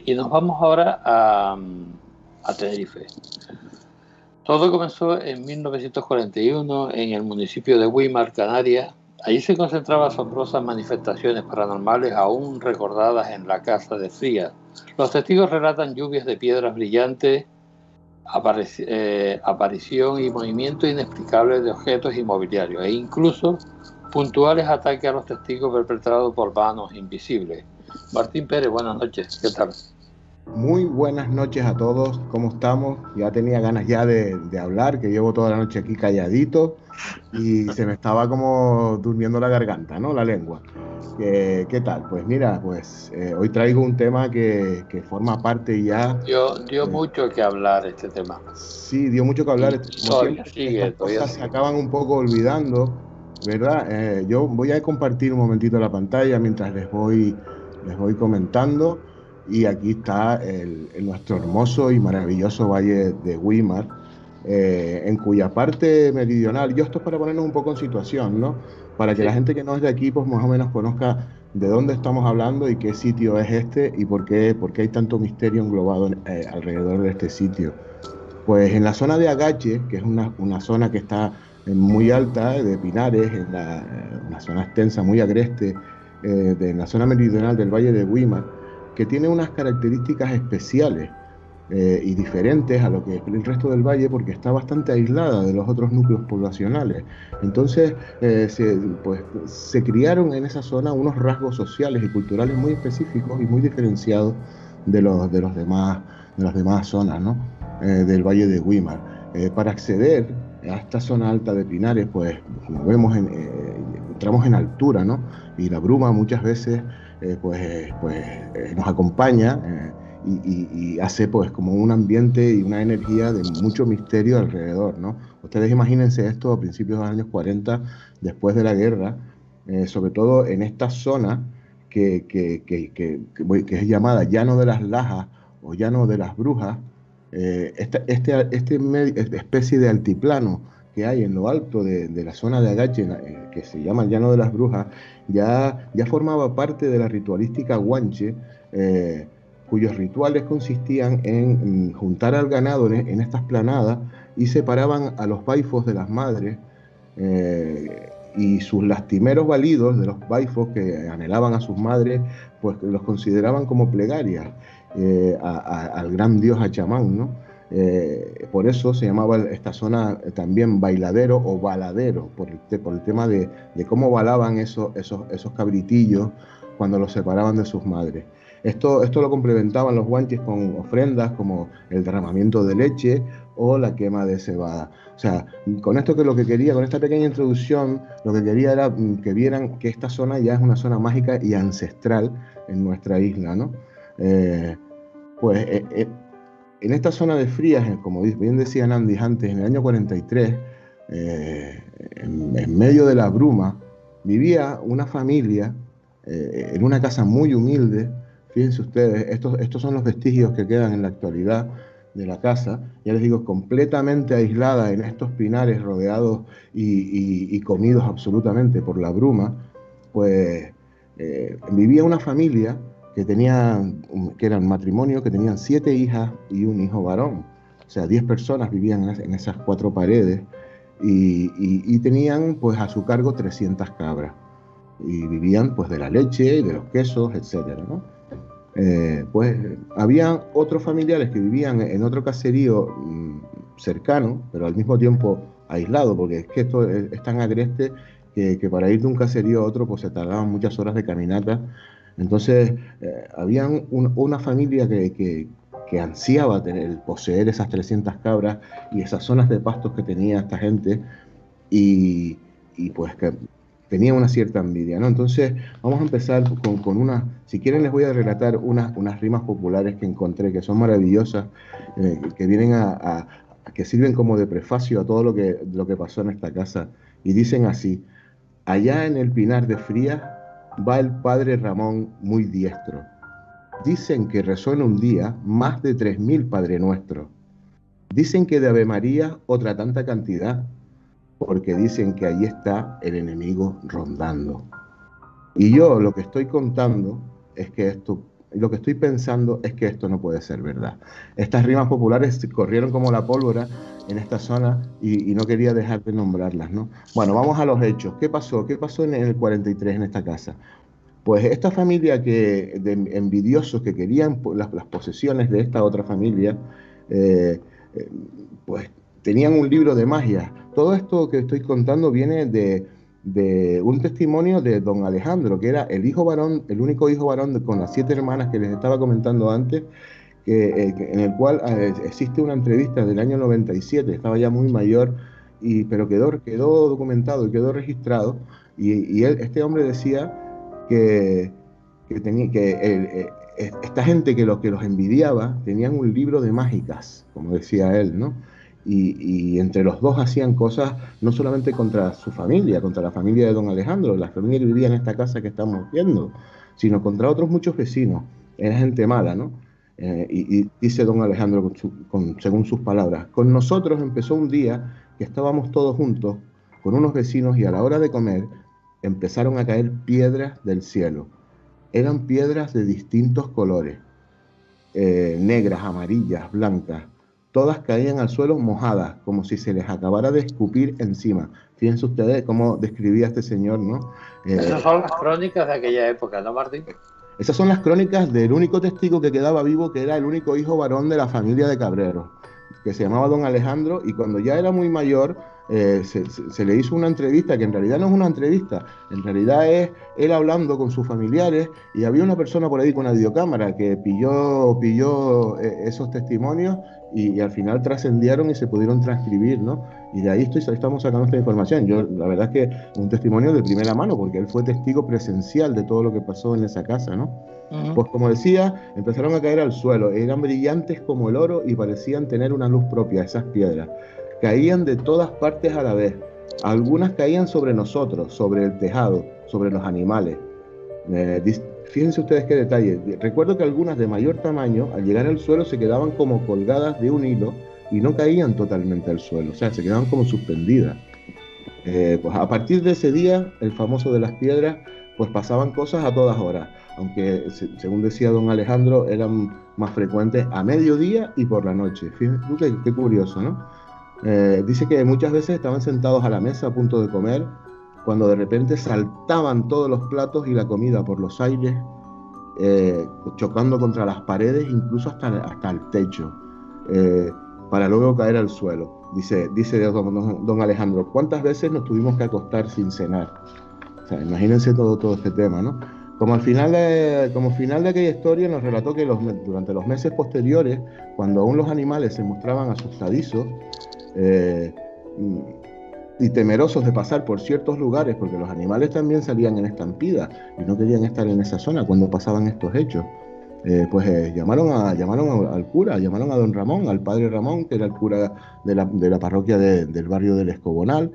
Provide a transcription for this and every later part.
Y nos vamos ahora a Tenerife. Todo comenzó en 1941 en el municipio de Güímar, Canarias. Allí se concentraban asombrosas manifestaciones paranormales aún recordadas en la Casa de Frías. Los testigos relatan lluvias de piedras brillantes, aparición y movimiento inexplicable de objetos inmobiliarios e incluso puntuales ataques a los testigos perpetrados por manos invisibles. Martín Pérez, buenas noches, ¿qué tal? Muy buenas noches a todos, ¿cómo estamos? Ya tenía ganas ya de hablar, que llevo toda la noche aquí calladito y se me estaba como durmiendo la garganta, ¿no? La lengua. ¿Qué tal? Pues mira, hoy traigo un tema que forma parte ya... Dio mucho que hablar este tema. Sí, dio mucho que hablar. Y Como todavía siempre, sigue, estas cosas se acaban un poco olvidando, ¿verdad? Yo voy a compartir un momentito la pantalla mientras les voy comentando. Y aquí está nuestro hermoso y maravilloso valle de Güímar, en cuya parte meridional, esto es para ponernos un poco en situación, ¿no? Para que Sí. la gente que no es de aquí, pues más o menos conozca de dónde estamos hablando y qué sitio es este y por qué hay tanto misterio englobado alrededor de este sitio. Pues en la zona de Agache, que es una zona que está muy alta, de pinares, una zona extensa, muy agreste, de la zona meridional del Valle de Güímar, que tiene unas características especiales y diferentes a lo que es el resto del valle, porque está bastante aislada de los otros núcleos poblacionales. Entonces, se criaron en esa zona unos rasgos sociales y culturales muy específicos y muy diferenciados de las demás zonas, ¿no? Del Valle de Güímar. Para acceder a esta zona alta de Pinares, pues como vemos, entramos en altura, ¿no? Y la bruma muchas veces nos acompaña y hace pues como un ambiente y una energía de mucho misterio alrededor, ¿no? Ustedes imagínense esto a principios de los años 40, después de la guerra, sobre todo en esta zona que es llamada Llano de las Lajas o Llano de las Brujas, especie de altiplano que hay en lo alto de la zona de Agache, que se llama el Llano de las Brujas, ya formaba parte de la ritualística guanche, cuyos rituales consistían en juntar al ganado en estas planadas y separaban a los baifos de las madres, y sus lastimeros validos de los baifos que anhelaban a sus madres, pues los consideraban como plegarias al gran dios Achamán, ¿no? Por eso se llamaba esta zona también bailadero o baladero, por el tema de cómo balaban esos cabritillos cuando los separaban de sus madres. Esto lo complementaban los guanches con ofrendas como el derramamiento de leche o la quema de cebada. O sea, con esto que lo que quería, con esta pequeña introducción, lo que quería era que vieran que esta zona ya es una zona mágica y ancestral en nuestra isla, ¿no? Eh, pues en esta zona de Frías, como bien decía Nandi antes, en el año 43, en medio de la bruma, vivía una familia en una casa muy humilde. Fíjense ustedes, estos son los vestigios que quedan en la actualidad de la casa, ya les digo, completamente aislada en estos pinares rodeados y comidos absolutamente por la bruma. Pues vivía una familia que era un matrimonio que tenían 7 hijas y un hijo varón. O sea, 10 personas vivían en esas 4 paredes y tenían pues a su cargo 300 cabras. Y vivían pues de la leche y de los quesos, etcétera, ¿no? Había otros familiares que vivían en otro caserío cercano, pero al mismo tiempo aislado, porque es que esto es tan agreste que para ir de un caserío a otro pues se tardaban muchas horas de caminata. Entonces, había una familia que ansiaba poseer esas 300 cabras y esas zonas de pastos que tenía esta gente y, y pues que tenía una cierta envidia, ¿no? Entonces, vamos a empezar con si quieren les voy a relatar unas rimas populares que encontré, que son maravillosas, que vienen que sirven como de prefacio a todo lo que pasó en esta casa. Y dicen así: allá en el Pinar de Frías va el padre Ramón muy diestro. Dicen que rezó en un día más de 3000 Padre Nuestros. Dicen que de Ave María otra tanta cantidad, porque dicen que ahí está el enemigo rondando. Y yo lo que estoy contando es que esto lo que estoy pensando es que esto no puede ser verdad. Estas rimas populares corrieron como la pólvora en esta zona y no quería dejar de nombrarlas, ¿no? Bueno, vamos a los hechos. ¿Qué pasó? ¿Qué pasó en el 43 en esta casa? Pues esta familia de envidiosos que querían las posesiones de esta otra familia, eh, pues tenían un libro de magia. Todo esto que estoy contando viene de un testimonio de don Alejandro, que era el hijo varón, el único hijo varón con las 7 hermanas que les estaba comentando antes, en el cual existe una entrevista del año 97, estaba ya muy mayor, pero quedó documentado y quedó registrado, y este hombre decía esta gente que los envidiaba tenían un libro de mágicas, como decía él, ¿no? Y entre los dos hacían cosas no solamente contra su familia, contra la familia de don Alejandro, la familia que vivía en esta casa que estamos viendo, sino contra otros muchos vecinos. Era gente mala, ¿no? Y dice don Alejandro, según sus palabras, con nosotros empezó un día que estábamos todos juntos con unos vecinos y a la hora de comer empezaron a caer piedras del cielo. Eran piedras de distintos colores, negras, amarillas, blancas. Todas caían al suelo mojadas, como si se les acabara de escupir encima. Fíjense ustedes cómo describía este señor, ¿no? Esas son las crónicas de aquella época, ¿no, Martín? Esas son las crónicas del único testigo que quedaba vivo, que era el único hijo varón de la familia de Cabrero, que se llamaba don Alejandro, y cuando ya era muy mayor, se le hizo una entrevista, que en realidad no es una entrevista, en realidad es él hablando con sus familiares, y había una persona por ahí con una videocámara que pilló esos testimonios, y al final trascendieron y se pudieron transcribir, ¿no? Y de ahí estamos sacando esta información. Yo, la verdad es que un testimonio de primera mano, porque él fue testigo presencial de todo lo que pasó en esa casa, ¿no? Pues como decía, empezaron a caer al suelo, eran brillantes como el oro y parecían tener una luz propia, esas piedras. Caían de todas partes a la vez. Algunas caían sobre nosotros, sobre el tejado, sobre los animales. Fíjense ustedes qué detalle. Recuerdo que algunas de mayor tamaño, al llegar al suelo, se quedaban como colgadas de un hilo y no caían totalmente al suelo, o sea, se quedaban como suspendidas. Pues a partir de ese día, el famoso de las piedras, pues pasaban cosas a todas horas, aunque según decía don Alejandro, eran más frecuentes a mediodía y por la noche. Fíjense qué curioso, ¿no? Dice que muchas veces estaban sentados a la mesa a punto de comer, cuando de repente saltaban todos los platos y la comida por los aires, chocando contra las paredes, incluso hasta el techo, para luego caer al suelo. Dice don Alejandro, ¿cuántas veces nos tuvimos que acostar sin cenar? O sea, imagínense todo este tema, ¿no? Como final de aquella historia nos relató que durante los meses posteriores, cuando aún los animales se mostraban asustadizos y temerosos de pasar por ciertos lugares, porque los animales también salían en estampida y no querían estar en esa zona cuando pasaban estos hechos, llamaron al cura, llamaron a don Ramón, al padre Ramón, que era el cura de la parroquia del barrio del Escobonal,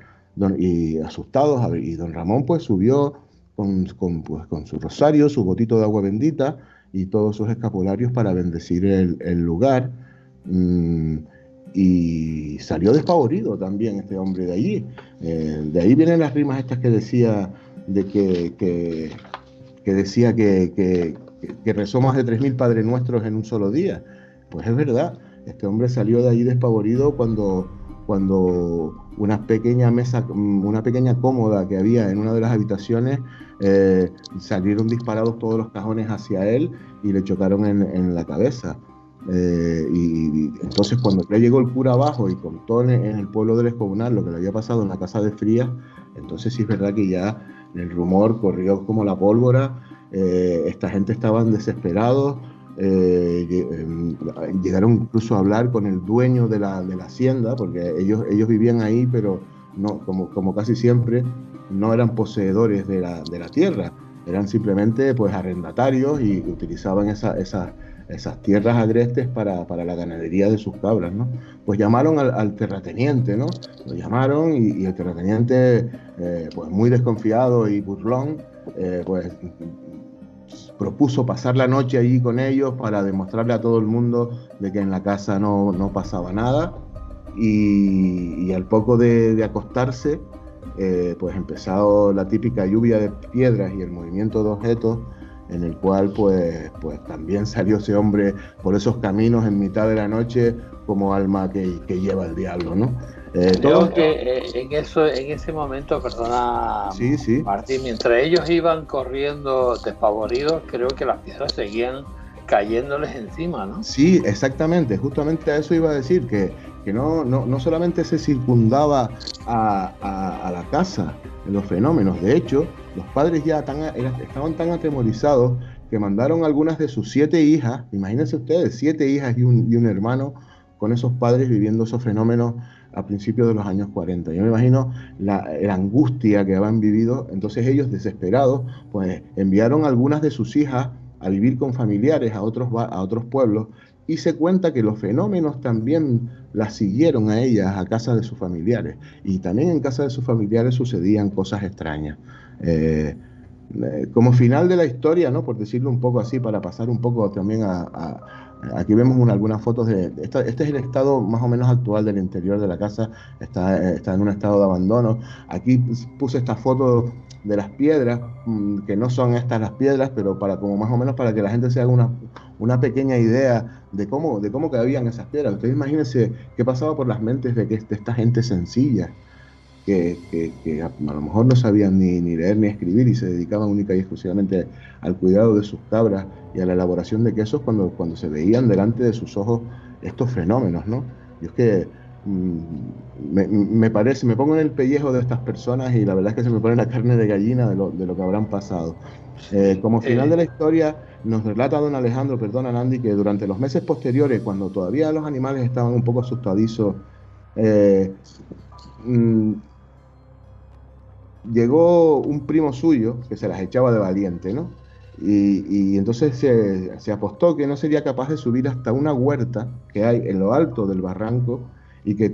y asustados, y don Ramón pues subió con su rosario, su botito de agua bendita y todos sus escapularios para bendecir el lugar, y salió despavorido también este hombre de allí. De ahí vienen las rimas estas que decía que decía que rezó más de 3.000 Padre Nuestros en un solo día. Pues es verdad, este hombre salió de allí despavorido cuando una pequeña cómoda que había en una de las habitaciones, salieron disparados todos los cajones hacia él y le chocaron en la cabeza. Y entonces cuando ya llegó el cura abajo y contó en el pueblo del Escobonal lo que le había pasado en la casa de Frías, entonces sí es verdad que ya el rumor corrió como la pólvora. Esta gente estaban desesperados, llegaron incluso a hablar con el dueño de la hacienda, porque ellos vivían ahí, pero no, como casi siempre, no eran poseedores de la tierra, eran simplemente pues arrendatarios y utilizaban esas tierras agrestes para la ganadería de sus cabras, ¿no? Pues llamaron al terrateniente, ¿no? Lo llamaron y el terrateniente, pues muy desconfiado y burlón, pues propuso pasar la noche allí con ellos para demostrarle a todo el mundo de que en la casa no pasaba nada, y al poco de acostarse, pues empezó la típica lluvia de piedras y el movimiento de objetos, en el cual pues también salió ese hombre por esos caminos en mitad de la noche como alma que lleva el diablo, ¿no? Creo que en ese momento, perdona Sí, sí. Martín, mientras ellos iban corriendo despavoridos, creo que las piedras seguían cayéndoles encima, ¿no? Sí, exactamente, justamente a eso iba a decir, que no solamente se circundaba a la casa en los fenómenos, de hecho, los padres ya estaban tan atemorizados que mandaron algunas de sus 7 hijas, imagínense ustedes, 7 hijas y un hermano, con esos padres viviendo esos fenómenos a principios de los años 40. Yo me imagino la angustia que habían vivido, entonces ellos desesperados, pues enviaron algunas de sus hijas a vivir con familiares a otros pueblos, y se cuenta que los fenómenos también las siguieron a ellas a casa de sus familiares, y también en casa de sus familiares sucedían cosas extrañas. Como final de la historia, ¿no? Por decirlo un poco así, para pasar un poco también aquí vemos algunas fotos este es el estado más o menos actual del interior de la casa, está en un estado de abandono. Aquí puse esta foto de las piedras, que no son estas las piedras, pero como más o menos para que la gente se haga una pequeña idea de cómo cabían esas piedras. Ustedes imagínense qué pasaba por las mentes de esta gente sencilla, que a lo mejor no sabían ni leer ni escribir y se dedicaban única y exclusivamente al cuidado de sus cabras y a la elaboración de quesos cuando se veían delante de sus ojos estos fenómenos, ¿no? Y es que me pongo en el pellejo de estas personas y la verdad es que se me pone la carne de gallina de lo que habrán pasado. Como final de la historia, nos relata don Alejandro, perdona Nandi, que durante los meses posteriores, cuando todavía los animales estaban un poco asustadizos, llegó un primo suyo que se las echaba de valiente, ¿no? Y entonces se apostó que no sería capaz de subir hasta una huerta que hay en lo alto del barranco, y que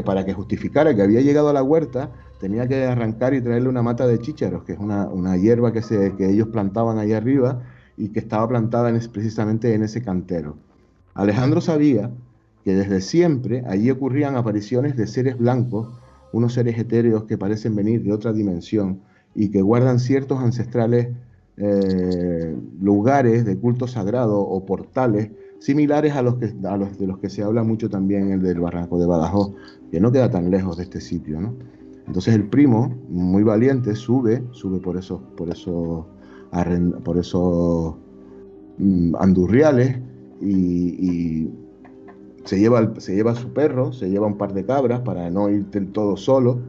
para que justificara que había llegado a la huerta tenía que arrancar y traerle una mata de chícharos, que es una hierba que ellos plantaban ahí arriba y que estaba plantada precisamente en ese cantero. Alejandro sabía que desde siempre allí ocurrían apariciones de seres blancos, unos seres etéreos que parecen venir de otra dimensión y que guardan ciertos ancestrales lugares de culto sagrado o portales similares a los de los que se habla mucho también, el del Barranco de Badajoz, que no queda tan lejos de este sitio, ¿no? Entonces el primo, muy valiente, sube por esos andurriales, y se lleva a su perro, se lleva un par de cabras para no ir del todo solo,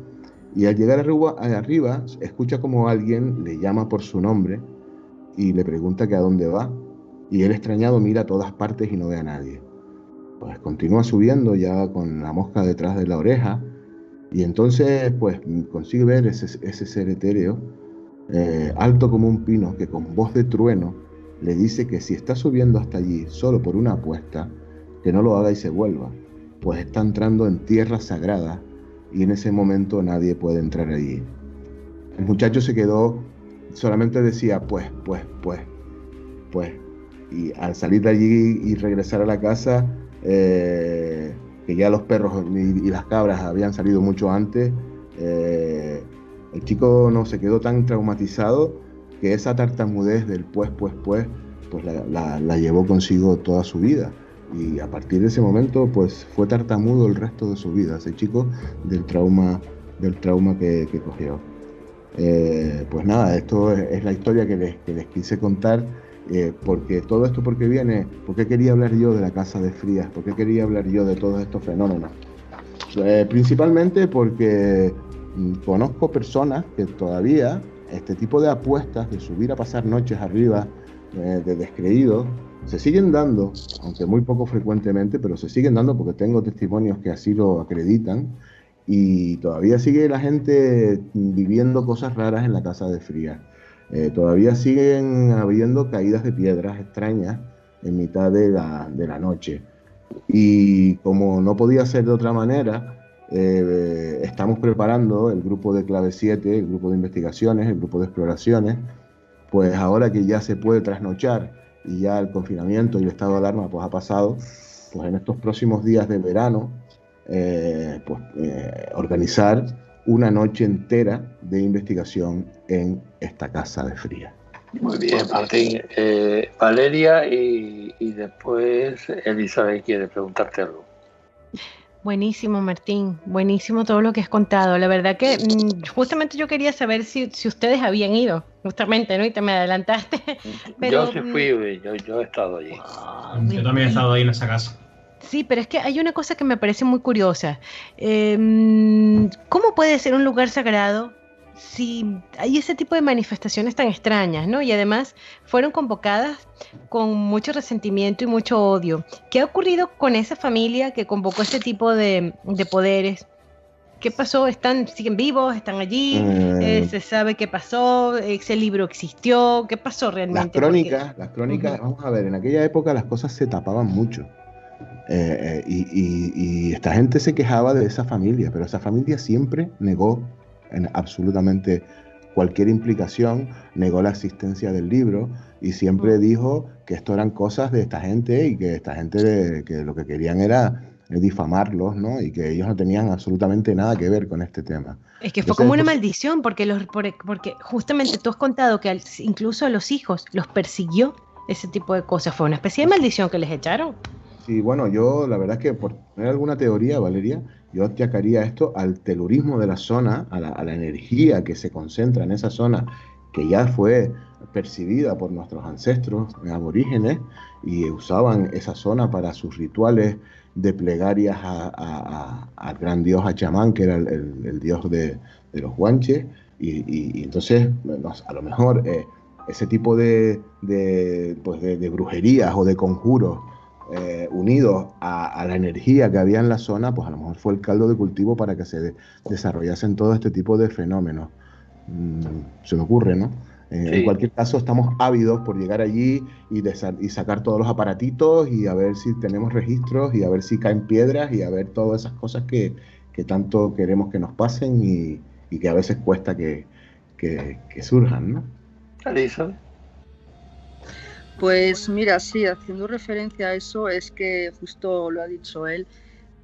y al llegar arriba escucha como alguien le llama por su nombre y le pregunta que a dónde va, y él, extrañado, mira a todas partes y no ve a nadie. Pues continúa subiendo ya con la mosca detrás de la oreja, y entonces pues consigue ver ese ser etéreo, alto como un pino, que con voz de trueno le dice que si está subiendo hasta allí solo por una apuesta, que no lo haga y se vuelva, pues está entrando en tierra sagrada y en ese momento nadie puede entrar allí. El muchacho se quedó, solamente decía pues, y al salir de allí y regresar a la casa, que ya los perros y las cabras habían salido mucho antes, el chico no se quedó tan traumatizado que esa tartamudez del pues la llevó consigo toda su vida, y a partir de ese momento pues fue tartamudo el resto de su vida, ese chico, del trauma que cogió. Pues nada, esto es la historia que les quise contar, porque todo esto, ¿por qué quería hablar yo de la Casa de Frías? ¿Por qué quería hablar yo de todos estos fenómenos? Principalmente porque conozco personas que todavía este tipo de apuestas, de subir a pasar noches arriba, de descreídos, se siguen dando, aunque muy poco frecuentemente, pero se siguen dando porque tengo testimonios que así lo acreditan, y todavía sigue la gente viviendo cosas raras en la Casa de Frías. Todavía siguen habiendo caídas de piedras extrañas en mitad de la noche. Y como no podía ser de otra manera, estamos preparando el grupo de Clave 7, el grupo de investigaciones, el grupo de exploraciones, pues ahora que ya se puede trasnochar y ya el confinamiento y el estado de alarma pues ha pasado, pues en estos próximos días de verano, organizar una noche entera de investigación en esta casa de fría. Muy bien, Martín. Valeria y después Elizabeth quiere preguntarte algo. Buenísimo, Martín. Buenísimo todo lo que has contado. La verdad que justamente yo quería saber si ustedes habían ido, justamente, ¿no? Y te me adelantaste. Pero, yo sí fui, yo he estado allí. Yo también he estado ahí en esa casa. Sí, pero es que hay una cosa que me parece muy curiosa. ¿Cómo puede ser un lugar sagrado si hay ese tipo de manifestaciones tan extrañas, ¿no? Y además fueron convocadas con mucho resentimiento y mucho odio. ¿Qué ha ocurrido con esa familia que convocó este tipo de poderes? ¿Qué pasó? ¿Siguen vivos? ¿Están allí? ¿Se sabe qué pasó? ¿Ese libro existió? ¿Qué pasó realmente? Las crónicas, vamos a ver, en aquella época las cosas se tapaban mucho. Y esta gente se quejaba de esa familia, pero esa familia siempre negó absolutamente cualquier implicación, negó la existencia del libro y siempre dijo que esto eran cosas de esta gente y que esta gente que lo que querían era difamarlos, ¿no? Y que ellos no tenían absolutamente nada que ver con este tema. Es que fue como una maldición, porque justamente tú has contado que incluso a los hijos los persiguió ese tipo de cosas. Fue una especie de maldición que les echaron. Sí, bueno, yo la verdad es que por tener alguna teoría, Valeria, yo achacaría esto al telurismo de la zona, a la energía que se concentra en esa zona, que ya fue percibida por nuestros ancestros aborígenes y usaban esa zona para sus rituales de plegarias al gran dios Achamán, que era el dios de los guanches, y entonces a lo mejor ese tipo de brujerías o de conjuros unidos a la energía que había en la zona, pues a lo mejor fue el caldo de cultivo para que se desarrollasen todo este tipo de fenómenos. Se me ocurre, ¿no? Sí. En cualquier caso, estamos ávidos por llegar allí y sacar todos los aparatitos y a ver si tenemos registros y a ver si caen piedras y a ver todas esas cosas que tanto queremos que nos pasen y que a veces cuesta que surjan, ¿no? Elizabeth. Pues mira, sí, haciendo referencia a eso, es que justo lo ha dicho él,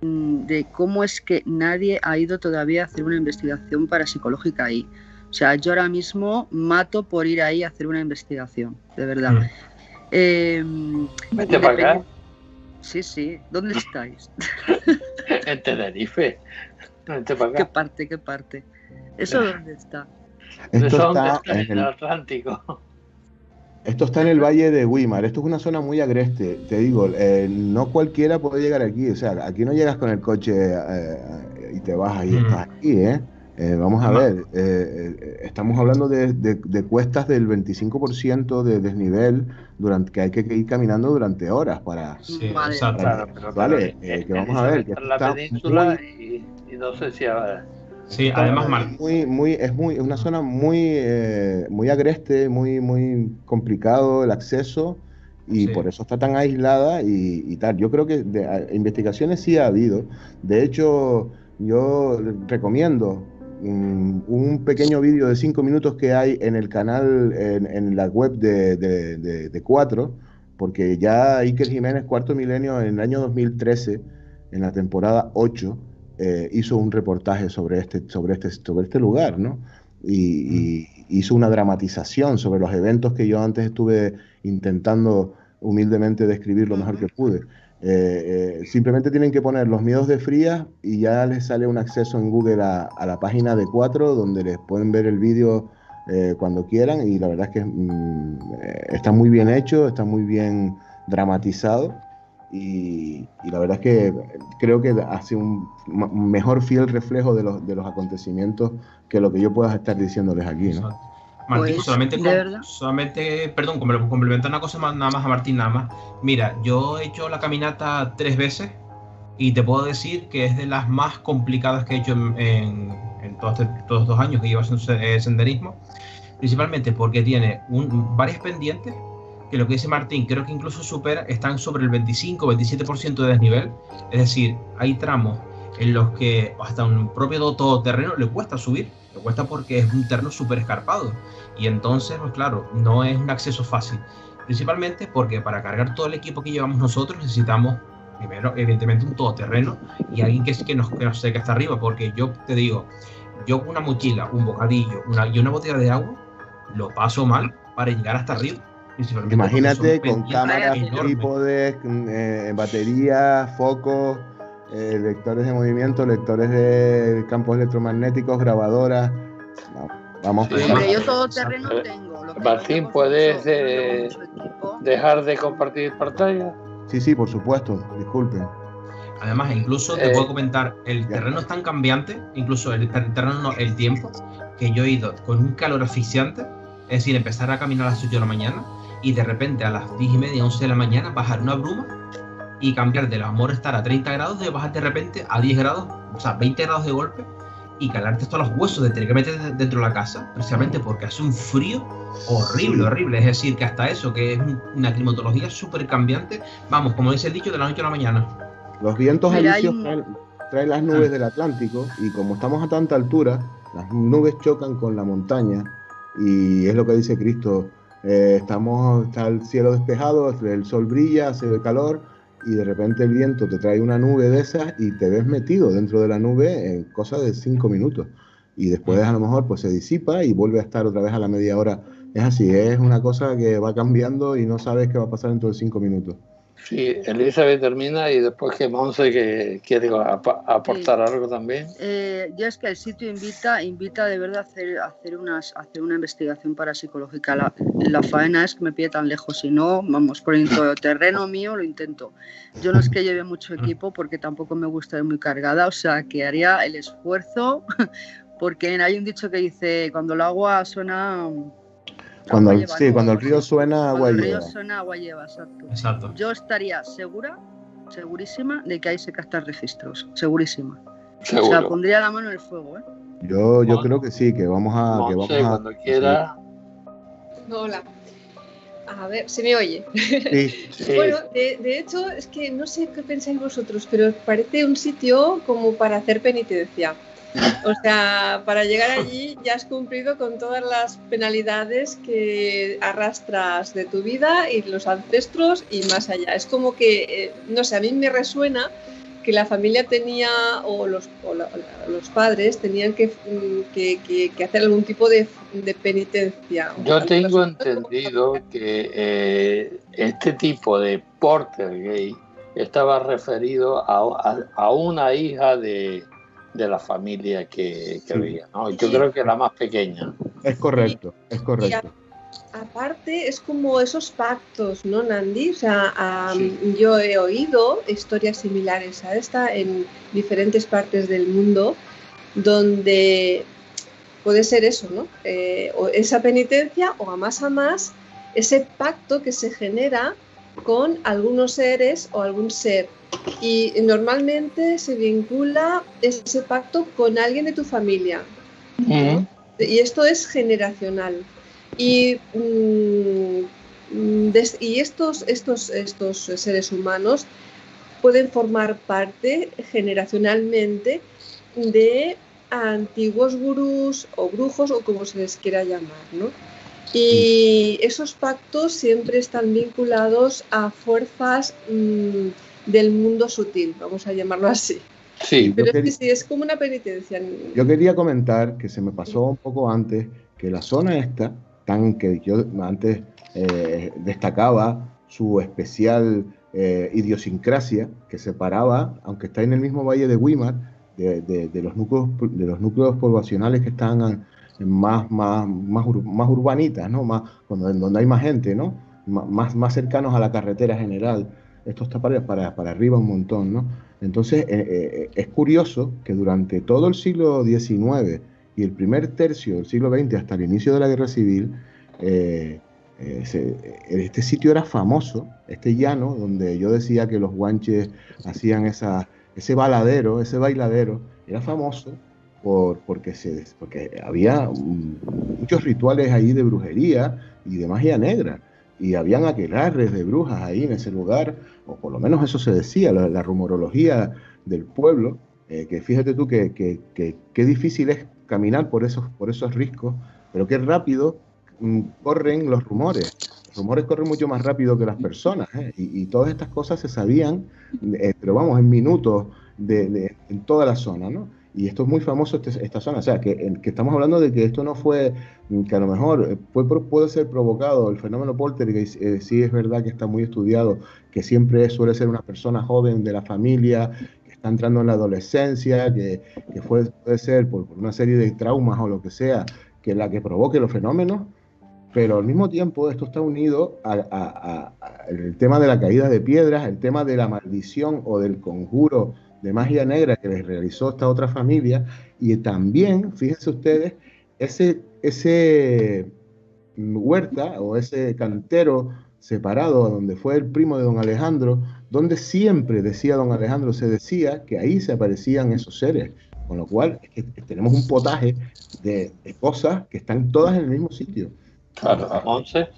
de cómo es que nadie ha ido todavía a hacer una investigación parapsicológica ahí. O sea, yo ahora mismo mato por ir ahí a hacer una investigación, de verdad. Vete para acá. Sí, ¿dónde estáis? En Tenerife. Vete para acá. ¿Qué parte? ¿Eso dónde está? Esto está en el Atlántico. Esto está en el Valle de Weimar. Esto es una zona muy agreste, te digo, no cualquiera puede llegar aquí. O sea, aquí no llegas con el coche y te vas y estás aquí, ¿eh? Vamos a ver, estamos hablando de cuestas del 25% de desnivel que hay que ir caminando durante horas para... Sí, exacto. Vale, que vamos a ver. Que la península y no sé si ahora... Sí, además es una zona muy agreste, muy complicado el acceso y por eso está tan aislada y tal. Yo creo que investigaciones sí ha habido. De hecho, yo recomiendo un pequeño vídeo de 5 minutos que hay en el canal, en la web de 4, porque ya Iker Jiménez, Cuarto Milenio, en el año 2013, en la temporada 8, hizo un reportaje sobre este lugar, ¿no? Y hizo una dramatización sobre los eventos que yo antes estuve intentando humildemente describir lo mejor que pude. Simplemente tienen que poner Los Miedos de Frías y ya les sale un acceso en Google a la página de 4 donde les pueden ver el vídeo cuando quieran y la verdad es que está muy bien hecho, está muy bien dramatizado. Y la verdad es que creo que hace un mejor fiel reflejo de los acontecimientos que lo que yo pueda estar diciéndoles aquí, ¿no? Martín, pues, solamente, perdón, complementar una cosa nada más a Martín, nada más. Mira, yo he hecho la caminata 3 veces y te puedo decir que es de las más complicadas que he hecho en todos estos 2 años que llevo haciendo senderismo, principalmente porque tiene varias pendientes que lo que dice Martín, creo que incluso están sobre el 25-27% de desnivel, es decir, hay tramos en los que hasta un propio todoterreno le cuesta subir, le cuesta porque es un terreno súper escarpado y entonces, pues claro, no es un acceso fácil, principalmente porque para cargar todo el equipo que llevamos nosotros necesitamos primero, evidentemente, un todoterreno y alguien que nos seque hasta arriba, porque yo te digo, yo con una mochila, un bocadillo y una botella de agua lo paso mal para llegar hasta arriba. Imagínate con cámaras, trípodes, baterías, focos, lectores de movimiento, lectores de campos electromagnéticos, grabadoras. Vamos. Sí, pero yo todo terreno tengo. Martín, ¿puedes dejar de compartir pantalla? Sí, por supuesto, disculpen. Además, incluso te puedo comentar, el terreno es tan cambiante, incluso el terreno no, el tiempo, que yo he ido con un calor asfixiante, es decir, empezar a caminar a las 8 de la mañana y de repente a las 10:30, 11 de la mañana bajar una bruma y cambiar de amor estar a 30 grados, de bajar de repente a 10 grados, o sea, 20 grados de golpe, y calarte todos los huesos de tener que meter dentro de la casa, precisamente porque hace un frío horrible. Es decir, que hasta eso, que es una climatología súper cambiante, vamos, como dice el dicho, de la noche a la mañana. Los vientos alisios traen las nubes del Atlántico, y como estamos a tanta altura, las nubes chocan con la montaña, y es lo que dice Cristo. Está el cielo despejado, el sol brilla, hace calor, y de repente el viento te trae una nube de esas y te ves metido dentro de la nube en cosa de 5 minutos. Y después a lo mejor pues se disipa y vuelve a estar otra vez a la media hora. Es así, es una cosa que va cambiando y no sabes qué va a pasar dentro de 5 minutos. Sí, Elizabeth termina y después que Monse que quiere aportar algo también. Ya es que el sitio invita de verdad a hacer una investigación parapsicológica. La faena es que me pide tan lejos, si no, vamos, por el terreno mío lo intento. Yo no es que lleve mucho equipo porque tampoco me gusta ir muy cargada, o sea que haría el esfuerzo porque hay un dicho que dice, cuando el agua suena... Cuando el río suena, agua lleva. Cuando el río suena, agua lleva, exacto. Yo estaría segurísima de que ahí se captan registros, segurísima. Seguro. O sea, pondría la mano en el fuego, ¿eh? Yo creo que sí, que vamos a... Cuando quiera. Hola. A ver, ¿se me oye? Sí. Bueno, de hecho, es que no sé qué pensáis vosotros, pero parece un sitio como para hacer penitencia. O sea, para llegar allí ya has cumplido con todas las penalidades que arrastras de tu vida y los ancestros y más allá. Es como que, no sé, a mí me resuena que la familia tenía, o los padres tenían que hacer algún tipo de penitencia. Yo tengo entendido que este tipo de poltergeist estaba referido a una hija de la familia que había, ¿no? Yo creo que la más pequeña. Es correcto. Aparte, es como esos pactos, ¿no, Nandi? O sea, yo he oído historias similares a esta en diferentes partes del mundo, donde puede ser eso, ¿no? O esa penitencia, o a más, ese pacto que se genera con algunos seres o algún ser. Y normalmente se vincula ese pacto con alguien de tu familia, ¿no? Y esto es generacional. Y estos seres humanos pueden formar parte generacionalmente de antiguos gurús o brujos o como se les quiera llamar, ¿no? Y esos pactos siempre están vinculados a fuerzas del mundo sutil, vamos a llamarlo así. Sí. Pero es como una penitencia. Yo quería comentar que se me pasó un poco antes que la zona esta, que yo antes destacaba su especial idiosincrasia que separaba, aunque está en el mismo valle de Weimar, de los núcleos poblacionales que están más urbanitas, ¿no? Donde hay más gente, ¿no? Más cercanos a la carretera general. Esto está para arriba un montón, ¿no? Entonces, es curioso que durante todo el siglo XIX y el primer tercio del siglo XX, hasta el inicio de la Guerra Civil, este sitio era famoso, este llano, donde yo decía que los guanches hacían ese bailadero, era famoso porque había muchos rituales ahí de brujería y de magia negra. Y habían aquelarres de brujas ahí en ese lugar, o por lo menos eso se decía, la rumorología del pueblo, que fíjate tú que difícil es caminar por esos riscos, pero qué rápido corren los rumores. Los rumores corren mucho más rápido que las personas, y todas estas cosas se sabían, pero vamos, en minutos en toda la zona, ¿no? y esto es muy famoso, esta zona, o sea, que estamos hablando de que esto no fue, que a lo mejor puede ser provocado, el fenómeno poltergeist, sí es verdad que está muy estudiado, que siempre suele ser una persona joven de la familia, que está entrando en la adolescencia, que puede ser por una serie de traumas o lo que sea, que la que provoque los fenómenos, pero al mismo tiempo esto está unido al tema de la caída de piedras, el tema de la maldición o del conjuro de magia negra que les realizó esta otra familia, y también, fíjense ustedes, ese huerta o ese cantero separado donde fue el primo de don Alejandro, donde siempre, decía don Alejandro, se decía que ahí se aparecían esos seres, con lo cual es que tenemos un potaje de cosas que están todas en el mismo sitio. Claro, Monse.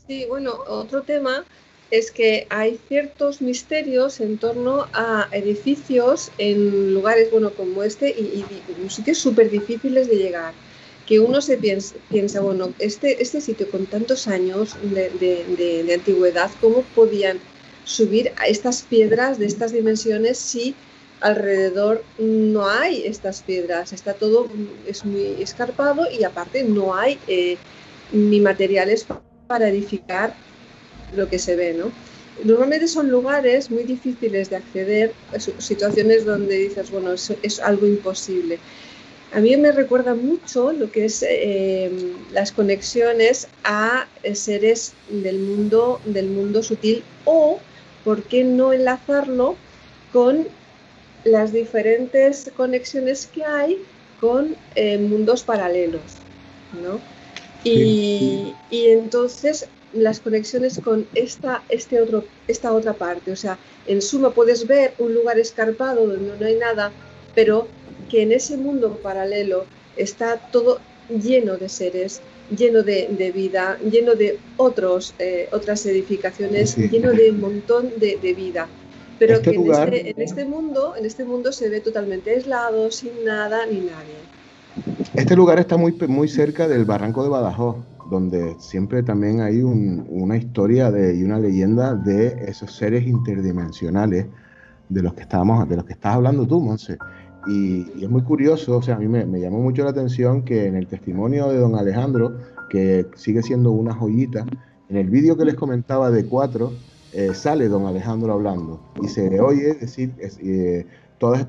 Sí, bueno, otro tema es que hay ciertos misterios en torno a edificios en lugares, bueno, como este y sitios súper difíciles de llegar, que uno se piensa, bueno, este sitio con tantos años de antigüedad, ¿cómo podían subir a estas piedras de estas dimensiones si alrededor no hay estas piedras? Está todo, es muy escarpado y aparte no hay ni materiales para edificar lo que se ve, ¿no? Normalmente son lugares muy difíciles de acceder, situaciones donde dices, bueno, es algo imposible. A mí me recuerda mucho lo que es las conexiones a seres del mundo sutil, o por qué no enlazarlo con las diferentes conexiones que hay con mundos paralelos, ¿no? Y entonces las conexiones con esta otra parte, o sea, en suma puedes ver un lugar escarpado donde no hay nada, pero que en ese mundo paralelo está todo lleno de seres, lleno de vida, lleno de otras edificaciones, sí, lleno de un montón de vida, pero que en este mundo se ve totalmente aislado, sin nada ni nadie. Este lugar está muy cerca del Barranco de Badajoz, donde siempre también hay una historia y una leyenda de esos seres interdimensionales de los que estás hablando tú, Monse. Y es muy curioso, o sea, a mí me llamó mucho la atención que en el testimonio de don Alejandro, que sigue siendo una joyita, en el vídeo que les comentaba de 4, sale don Alejandro hablando y se oye decir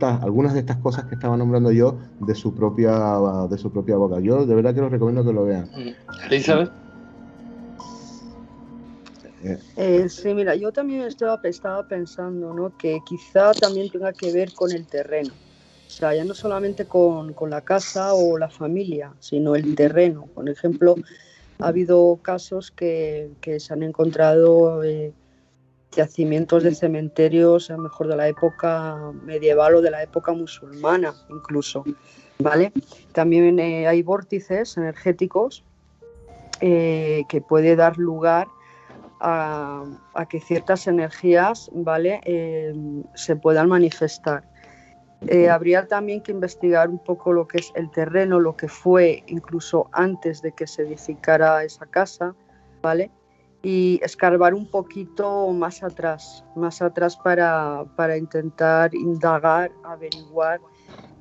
algunas de estas cosas que estaba nombrando yo de su propia boca. Yo de verdad que los recomiendo que lo vean. Elizabeth. Sí, mira, yo también estaba pensando, ¿no?, que quizá también tenga que ver con el terreno. O sea, ya no solamente con la casa o la familia, sino el terreno. Por ejemplo, ha habido casos que se han encontrado yacimientos de cementerios, a lo mejor de la época medieval o de la época musulmana incluso, ¿vale? También hay vórtices energéticos que puede dar lugar a que ciertas energías, ¿vale?, se puedan manifestar. Habría también que investigar un poco lo que es el terreno, lo que fue incluso antes de que se edificara esa casa, ¿vale?, y escarbar un poquito más atrás para intentar indagar, averiguar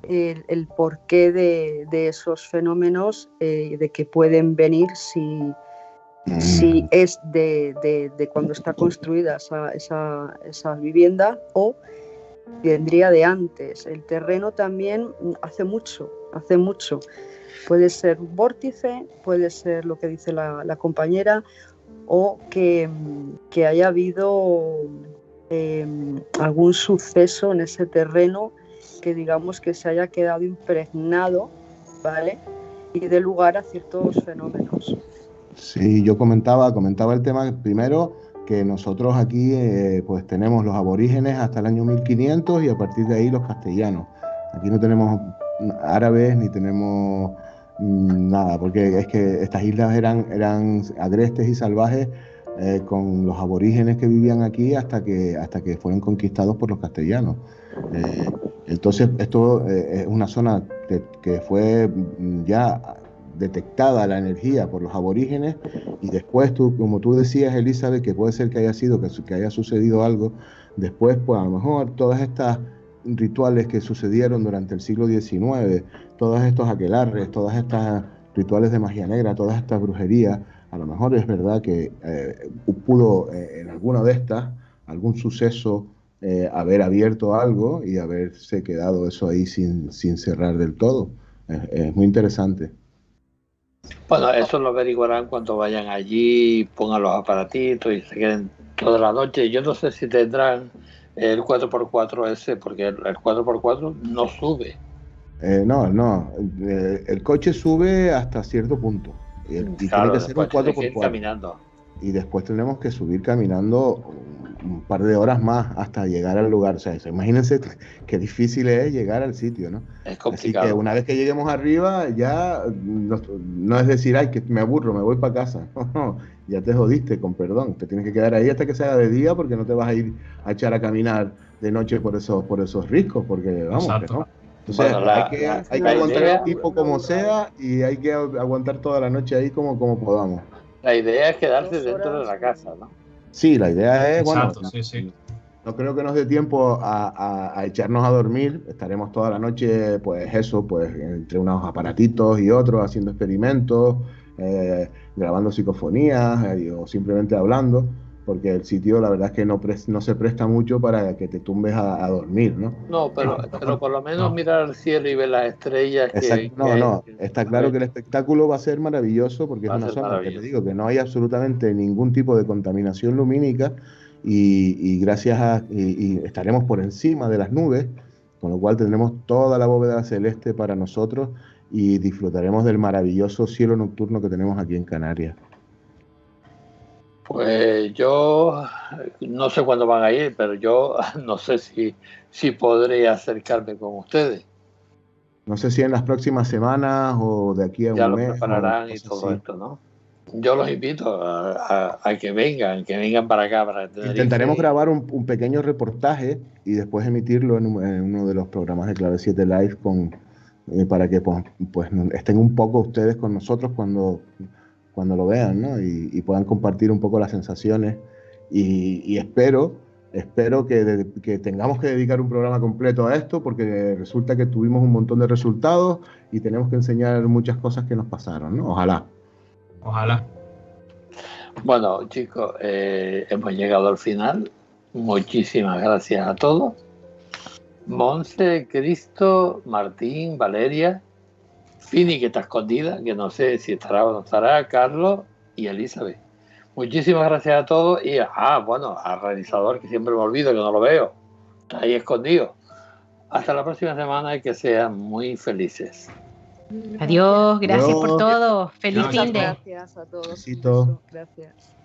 el porqué de esos fenómenos, de que pueden venir si es de cuando está construida esa vivienda o vendría de antes. El terreno también hace mucho. Puede ser un vórtice, puede ser lo que dice la compañera, o que haya habido algún suceso en ese terreno que digamos que se haya quedado impregnado, ¿vale?, y dé lugar a ciertos fenómenos. Sí, yo comentaba el tema primero, que nosotros aquí pues tenemos los aborígenes hasta el año 1500 y a partir de ahí los castellanos. Aquí no tenemos árabes ni tenemos nada, porque es que estas islas eran agrestes y salvajes con los aborígenes que vivían aquí hasta que fueron conquistados por los castellanos. Entonces esto es una zona que fue ya detectada la energía por los aborígenes, y después como tú decías, Elizabeth, que puede ser que haya sucedido algo después, pues a lo mejor todas estas rituales que sucedieron durante el siglo XIX, todos estos aquelarres, todas estas rituales de magia negra, todas estas brujerías, a lo mejor es verdad que pudo en alguna de estas, algún suceso, haber abierto algo y haberse quedado eso ahí sin cerrar del todo. Es muy interesante. Bueno, eso lo averiguarán cuando vayan allí, pongan los aparatitos y se queden toda la noche. Yo no sé si tendrán el 4x4 ese, porque el 4x4 no sube. No, el coche sube hasta cierto punto. Y claro, tiene que ser un 4x4. Caminando. Y después tenemos que subir caminando un par de horas más hasta llegar al lugar. O sea, imagínense qué difícil es llegar al sitio, ¿no? Es complicado. Así que una vez que lleguemos arriba, ya no es decir, ay, que me aburro, me voy para casa. No, ya te jodiste, con perdón. Te tienes que quedar ahí hasta que se haga de día, porque no te vas a ir a echar a caminar de noche por esos riscos, porque vamos, que no. Entonces, bueno, hay que aguantar el tipo como sea y hay que aguantar toda la noche ahí como podamos. La idea es quedarse dentro de la casa, ¿no? Sí, la idea es, Exacto, bueno, sí. No creo que nos dé tiempo a echarnos a dormir. Estaremos toda la noche, pues entre unos aparatitos y otros, haciendo experimentos, grabando psicofonías o simplemente hablando, porque el sitio la verdad es que no se presta mucho para que te tumbes a dormir, ¿no? No, pero por lo menos mirar al cielo y ver las estrellas. Está claro que el espectáculo va a ser maravilloso, porque es una zona que te digo que no hay absolutamente ningún tipo de contaminación lumínica. Y gracias y estaremos por encima de las nubes, con lo cual tendremos toda la bóveda celeste para nosotros y disfrutaremos del maravilloso cielo nocturno que tenemos aquí en Canarias. Pues yo no sé cuándo van a ir, pero yo no sé si podré acercarme con ustedes. No sé si en las próximas semanas o de aquí a un mes. Ya lo prepararán y todo esto, ¿no? Yo los invito a que vengan para acá. Intentaremos grabar un pequeño reportaje y después emitirlo en uno de los programas de Clave 7 Live para que pues estén un poco ustedes con nosotros cuando lo vean, ¿no? Y puedan compartir un poco las sensaciones y espero que tengamos que dedicar un programa completo a esto, porque resulta que tuvimos un montón de resultados y tenemos que enseñar muchas cosas que nos pasaron, ¿no? Ojalá. Bueno, chicos, hemos llegado al final. Muchísimas gracias a todos. Monse, Cristo, Martín, Valeria, Fini, que está escondida, que no sé si estará o no estará, Carlos y Elizabeth. Muchísimas gracias a todos y al realizador, que siempre me olvido, que no lo veo. Está ahí escondido. Hasta la próxima semana y que sean muy felices. Adiós, gracias por todo. Feliz fin de. Gracias a todos. Besito. Gracias.